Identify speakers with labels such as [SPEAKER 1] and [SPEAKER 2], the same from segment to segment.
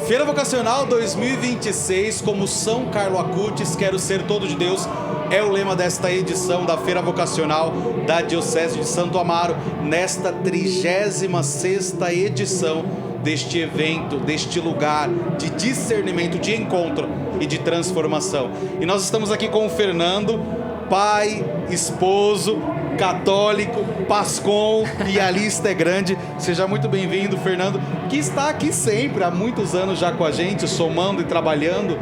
[SPEAKER 1] Feira Vocacional 2026, como São Carlo Acutis, quero ser todo de Deus, é o lema desta edição da Feira Vocacional da Diocese de Santo Amaro, nesta 36ª edição deste evento, deste lugar de discernimento, de encontro e de transformação. E nós estamos aqui com o Fernando, pai, esposo, católico, pascom, e a lista é grande. Seja muito bem-vindo, Fernando, que está aqui sempre, há muitos anos já com a gente, somando e trabalhando.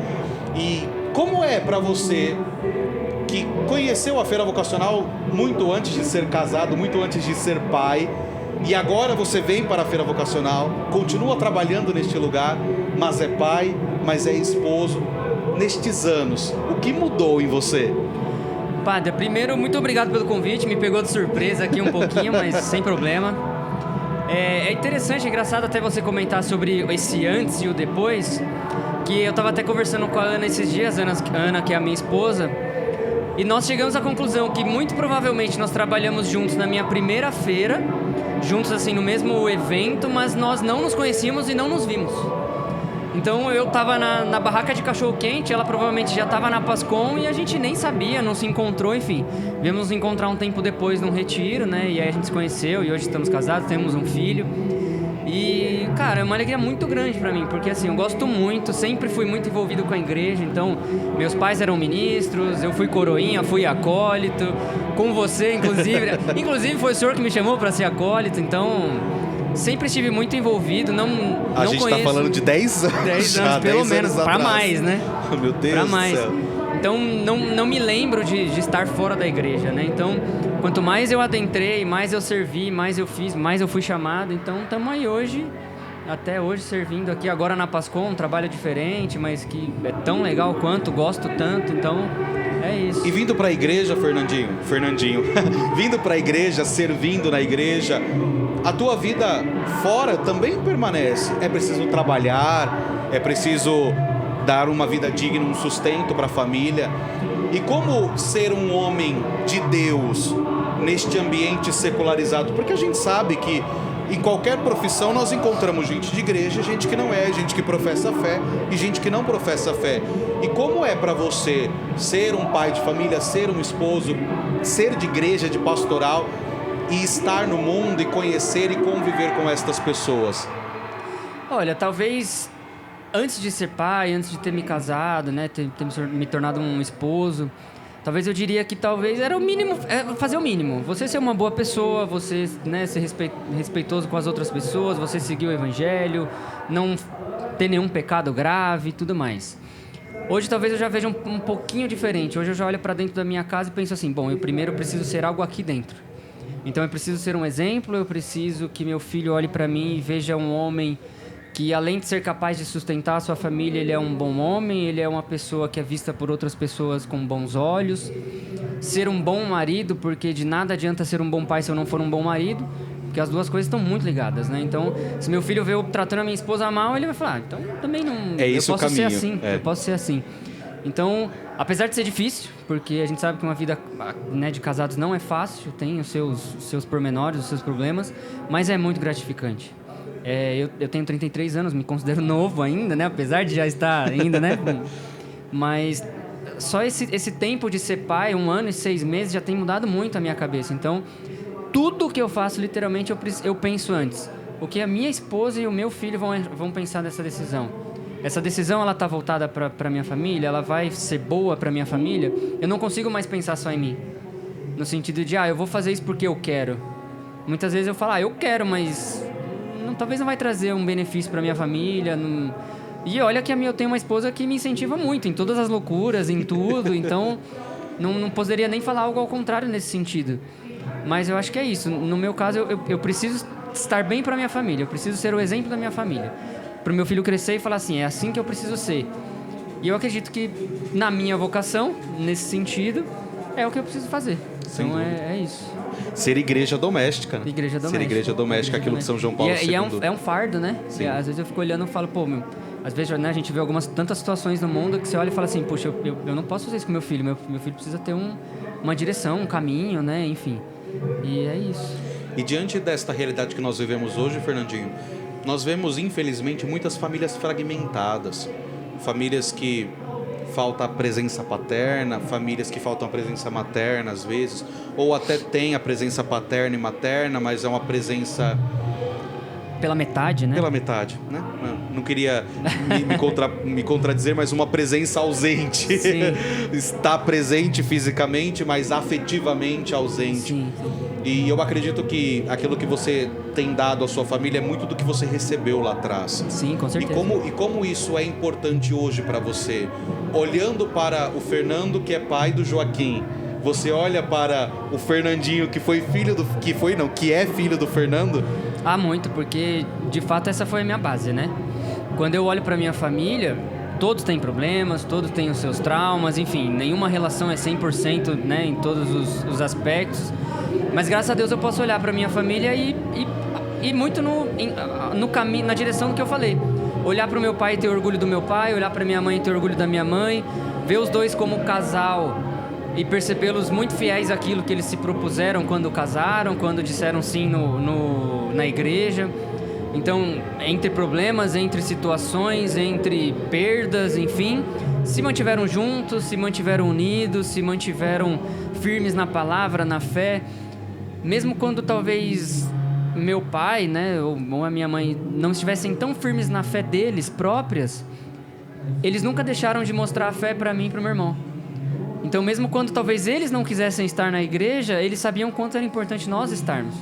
[SPEAKER 1] E como é para você, que conheceu a Feira Vocacional muito antes de ser casado, muito antes de ser pai, e agora você vem para a Feira Vocacional, continua trabalhando neste lugar, mas é pai, mas é esposo. Nestes anos, o que mudou em você?
[SPEAKER 2] Padre, primeiro, muito obrigado pelo convite, me pegou de surpresa aqui um pouquinho, mas sem problema. É interessante, é engraçado até você comentar sobre esse antes e o depois, que eu estava até conversando com a Ana esses dias, Ana, que é a minha esposa, e nós chegamos à conclusão que muito provavelmente nós trabalhamos juntos na minha primeira feira, juntos assim no mesmo evento, mas nós não nos conhecíamos e não nos vimos. Então eu tava na barraca de cachorro-quente, ela provavelmente já tava na Pascom e a gente nem sabia, não se encontrou, enfim. Viemos nos encontrar um tempo depois num retiro, né? E aí a gente se conheceu e hoje estamos casados, temos um filho. E, cara, é uma alegria muito grande pra mim, porque assim, eu gosto muito, sempre fui muito envolvido com a igreja, então meus pais eram ministros, eu fui coroinha, fui acólito, com você, inclusive. Inclusive foi o senhor que me chamou pra ser acólito, então... Sempre estive muito envolvido, não
[SPEAKER 1] A gente
[SPEAKER 2] conheço...
[SPEAKER 1] tá falando de 10 anos
[SPEAKER 2] 10 anos, pelo menos, para mais, né?
[SPEAKER 1] Meu Deus
[SPEAKER 2] pra
[SPEAKER 1] do
[SPEAKER 2] mais.
[SPEAKER 1] céu.
[SPEAKER 2] Então, não me lembro de estar fora da igreja, né? Então, quanto mais eu adentrei, mais eu servi, mais eu fiz, mais eu fui chamado. Então, estamos aí hoje, até hoje, servindo aqui. Agora na Pascom, um trabalho diferente, mas que é tão legal quanto, gosto tanto. Então, é isso.
[SPEAKER 1] E vindo para a igreja, Fernandinho, vindo para a igreja, servindo na igreja, a tua vida fora também permanece. É preciso trabalhar, é preciso dar uma vida digna, um sustento para a família. E como ser um homem de Deus neste ambiente secularizado? Porque a gente sabe que em qualquer profissão nós encontramos gente de igreja, gente que não é, gente que professa fé e gente que não professa fé. E como é para você ser um pai de família, ser um esposo, ser de igreja, de pastoral e estar no mundo e conhecer e conviver com estas pessoas?
[SPEAKER 2] Olha, talvez antes de ser pai, antes de ter me casado, né, ter me tornado um esposo, talvez eu diria que talvez era o mínimo, fazer o mínimo. Você ser uma boa pessoa, você, né, ser respeitoso com as outras pessoas, você seguir o evangelho, não ter nenhum pecado grave e tudo mais. Hoje talvez eu já veja um pouquinho diferente. Hoje eu já olho para dentro da minha casa e penso assim, bom, eu primeiro preciso ser algo aqui dentro. Então eu preciso ser um exemplo, eu preciso que meu filho olhe para mim e veja um homem que, além de ser capaz de sustentar a sua família, ele é um bom homem, ele é uma pessoa que é vista por outras pessoas com bons olhos. Ser um bom marido, porque de nada adianta ser um bom pai se eu não for um bom marido, porque as duas coisas estão muito ligadas, né? Então, se meu filho vê eu tratando a minha esposa mal, ele vai falar, então também não...
[SPEAKER 1] É isso o caminho.
[SPEAKER 2] Eu posso ser assim, eu posso ser assim. Então, apesar de ser difícil, porque a gente sabe que uma vida, né, de casados não é fácil, tem os seus pormenores, os seus problemas, mas é muito gratificante. Eu tenho 33 anos, me considero novo ainda, né? Apesar de já estar ainda, né? Mas só esse tempo de ser pai, 1 ano e 6 meses, já tem mudado muito a minha cabeça. Então, tudo que eu faço, literalmente, eu penso antes. O que a minha esposa e o meu filho vão pensar dessa decisão. Essa decisão, ela tá voltada para minha família, ela vai ser boa para minha família. Eu não consigo mais pensar só em mim. No sentido de, eu vou fazer isso porque eu quero. Muitas vezes eu falo, eu quero, mas talvez não vai trazer um benefício para minha família. Não... E olha que eu tenho uma esposa que me incentiva muito em todas as loucuras, em tudo. Então, não poderia nem falar algo ao contrário nesse sentido. Mas eu acho que é isso. No meu caso, eu preciso estar bem para minha família. Eu preciso ser o exemplo da minha família. Para o meu filho crescer e falar assim, é assim que eu preciso ser. E eu acredito que na minha vocação, nesse sentido, é o que eu preciso fazer. Então é isso.
[SPEAKER 1] Ser igreja doméstica, né?
[SPEAKER 2] Igreja doméstica.
[SPEAKER 1] Ser igreja doméstica, aquilo que São João Paulo II.
[SPEAKER 2] E é um fardo, né? E, às vezes eu fico olhando e falo, às vezes, né, a gente vê tantas situações no mundo que você olha e fala assim, poxa, eu não posso fazer isso com meu filho. Meu filho precisa ter uma direção, um caminho, né? Enfim. E é isso.
[SPEAKER 1] E diante desta realidade que nós vivemos hoje, Fernandinho, nós vemos, infelizmente, muitas famílias fragmentadas. Famílias que falta a presença paterna, famílias que faltam a presença materna, às vezes. Ou até tem a presença paterna e materna, mas é uma presença...
[SPEAKER 2] Pela metade, né?
[SPEAKER 1] Pela metade, né? Não queria me contradizer, mas uma presença ausente.
[SPEAKER 2] Sim.
[SPEAKER 1] Está presente fisicamente, mas afetivamente ausente.
[SPEAKER 2] Sim.
[SPEAKER 1] E eu acredito que aquilo que você tem dado à sua família é muito do que você recebeu lá atrás.
[SPEAKER 2] Sim, com certeza.
[SPEAKER 1] E como isso é importante hoje para você? Olhando para o Fernando, que é pai do Joaquim, você olha para o Fernandinho, que é filho do Fernando?
[SPEAKER 2] Ah, muito, porque de fato essa foi a minha base, né? Quando eu olho pra minha família, todos têm problemas, todos têm os seus traumas, enfim, nenhuma relação é 100%, né, em todos os aspectos. Mas graças a Deus eu posso olhar pra minha família e muito no caminho, na direção do que eu falei. Olhar pro meu pai e ter orgulho do meu pai, olhar pra minha mãe e ter orgulho da minha mãe, ver os dois como casal e percebê-los muito fiéis àquilo que eles se propuseram quando casaram, quando disseram sim na igreja. Então, entre problemas, entre situações, entre perdas, enfim, se mantiveram juntos, se mantiveram unidos, se mantiveram firmes na palavra, na fé. Mesmo quando talvez meu pai, né, ou a minha mãe não estivessem tão firmes na fé deles próprias, eles nunca deixaram de mostrar a fé para mim e para o meu irmão. Então, mesmo quando talvez eles não quisessem estar na igreja, eles sabiam quanto era importante nós estarmos.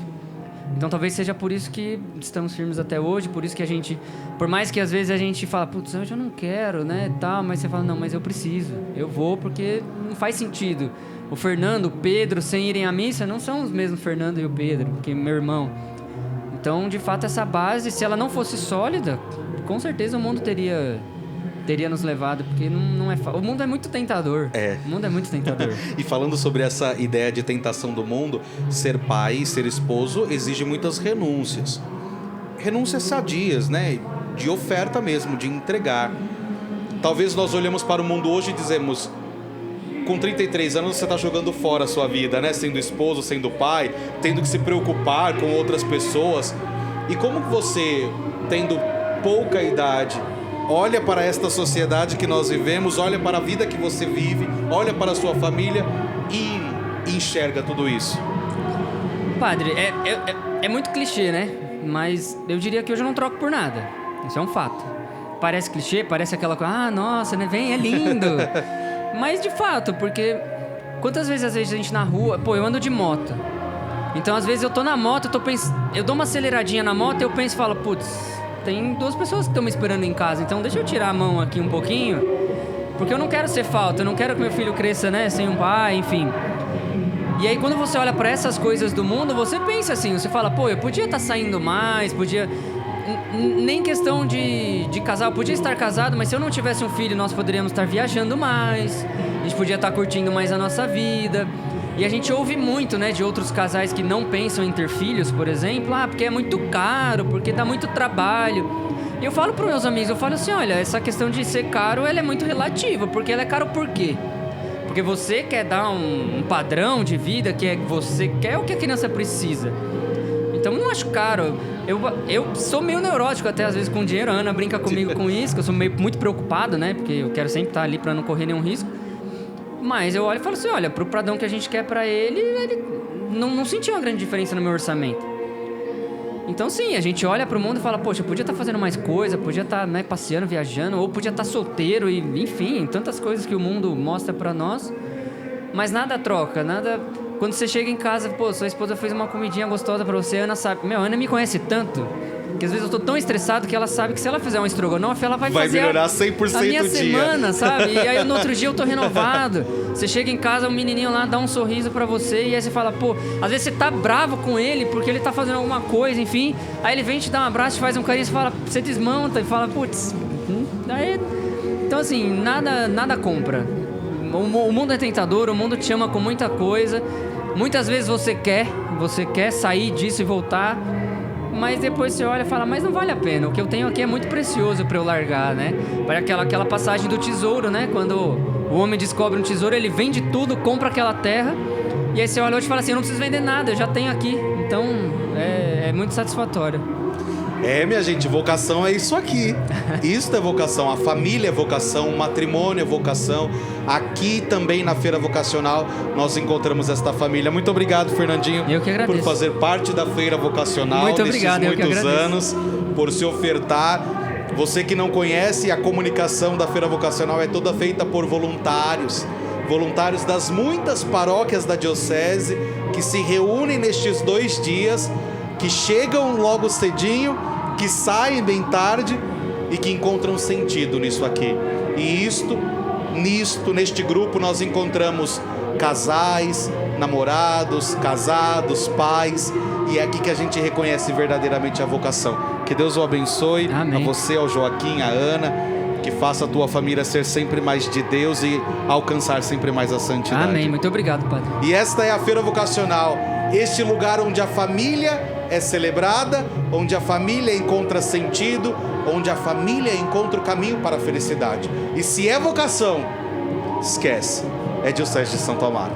[SPEAKER 2] Então, talvez seja por isso que estamos firmes até hoje, por isso que a gente... Por mais que às vezes a gente fala, putz, hoje eu não quero, né, tal, mas você fala, não, mas eu preciso, eu vou porque não faz sentido. O Fernando, o Pedro, sem irem à missa, não são os mesmos Fernando e o Pedro, que meu irmão. Então, de fato, essa base, se ela não fosse sólida, com certeza o mundo teria nos levado, porque não é fácil. O mundo é muito tentador. O mundo é muito tentador.
[SPEAKER 1] E falando sobre essa ideia de tentação do mundo, ser pai, ser esposo, exige muitas renúncias. Renúncias sadias, né? De oferta mesmo, de entregar. Talvez nós olhamos para o mundo hoje e dizemos, com 33 anos você está jogando fora a sua vida, né? Sendo esposo, sendo pai, tendo que se preocupar com outras pessoas. E como você, tendo pouca idade, olha para esta sociedade que nós vivemos, olha para a vida que você vive, olha para a sua família e enxerga tudo isso?
[SPEAKER 2] Padre, é muito clichê, né? Mas eu diria que hoje eu não troco por nada. Isso é um fato. Parece clichê, parece aquela coisa, ah, nossa, né? Vem, é lindo. Mas de fato, porque quantas vezes, às vezes, a gente na rua... Pô, eu ando de moto. Então, às vezes, eu tô na moto, eu dou uma aceleradinha na moto e eu penso e falo, putz... Tem 2 pessoas que estão me esperando em casa, então deixa eu tirar a mão aqui um pouquinho, porque eu não quero ser falta, eu não quero que meu filho cresça, né, sem um pai, enfim. E aí quando você olha para essas coisas do mundo, você pensa assim, você fala, pô, eu podia estar saindo mais, podia... Nem questão de casal, eu podia estar casado, mas se eu não tivesse um filho, nós poderíamos estar viajando mais, a gente podia estar curtindo mais a nossa vida. E a gente ouve muito, né, de outros casais que não pensam em ter filhos, por exemplo, porque é muito caro, porque dá muito trabalho. E eu falo para os meus amigos, eu falo assim, olha, essa questão de ser caro, ela é muito relativa, porque ela é caro por quê? Porque você quer dar um padrão de vida que você quer o que a criança precisa. Então eu não acho caro. Eu sou meio neurótico até às vezes com dinheiro, a Ana brinca comigo com isso, que eu sou muito preocupado, né, porque eu quero sempre estar ali para não correr nenhum risco. Mas eu olho e falo assim, olha, pro padrão que a gente quer pra ele não sentiu uma grande diferença no meu orçamento. Então sim, a gente olha pro mundo e fala, poxa, eu podia estar fazendo mais coisa, podia estar, né, passeando, viajando, ou podia estar solteiro, e enfim, tantas coisas que o mundo mostra pra nós. Mas nada troca, nada... Quando você chega em casa, pô, sua esposa fez uma comidinha gostosa pra você, a Ana sabe... Meu, a Ana me conhece tanto... que às vezes eu tô tão estressado que ela sabe que se ela fizer um estrogonofe, ela vai fazer
[SPEAKER 1] melhorar 100%
[SPEAKER 2] a minha
[SPEAKER 1] o dia.
[SPEAKER 2] semana, sabe? E aí no outro dia eu tô renovado. Você chega em casa, um menininho lá dá um sorriso pra você e aí você fala, pô, às vezes você tá bravo com ele porque ele tá fazendo alguma coisa, enfim. Aí ele vem te dar um abraço, te faz um carinho, você desmonta e fala, putz... Aí... Então assim, nada compra. O mundo é tentador, o mundo te chama com muita coisa. Muitas vezes você quer sair disso e voltar... Mas depois você olha e fala, mas não vale a pena. O que eu tenho aqui é muito precioso para eu largar, né? Para aquela passagem do tesouro, né? Quando o homem descobre um tesouro, ele vende tudo, compra aquela terra. E aí você olha hoje e fala assim, eu não preciso vender nada, eu já tenho aqui. Então, é muito satisfatório.
[SPEAKER 1] Minha gente, vocação é isso aqui. Isso é vocação. A família é vocação, o matrimônio é vocação. Aqui também na Feira Vocacional nós encontramos esta família. Muito obrigado, Fernandinho,
[SPEAKER 2] Eu que agradeço.
[SPEAKER 1] por fazer parte da Feira Vocacional
[SPEAKER 2] Muito
[SPEAKER 1] nesses
[SPEAKER 2] obrigado, eu que
[SPEAKER 1] muitos
[SPEAKER 2] agradeço.
[SPEAKER 1] anos, por se ofertar. Você que não conhece, a comunicação da Feira Vocacional é toda feita por voluntários. Voluntários das muitas paróquias da Diocese que se reúnem nestes 2 dias, que chegam logo cedinho, que saem bem tarde e que encontram sentido nisso aqui. E neste grupo nós encontramos casais, namorados, casados, pais, e é aqui que a gente reconhece verdadeiramente a vocação. Que Deus o abençoe.
[SPEAKER 2] Amém.
[SPEAKER 1] A você, ao Joaquim, a Ana, que faça a tua família ser sempre mais de Deus e alcançar sempre mais a santidade.
[SPEAKER 2] Amém. Muito obrigado, Padre.
[SPEAKER 1] E esta é a Feira Vocacional, este lugar onde a família é celebrada, onde a família encontra sentido, onde a família encontra o caminho para a felicidade. E se é vocação, esquece, é Diocese de Santo Amaro.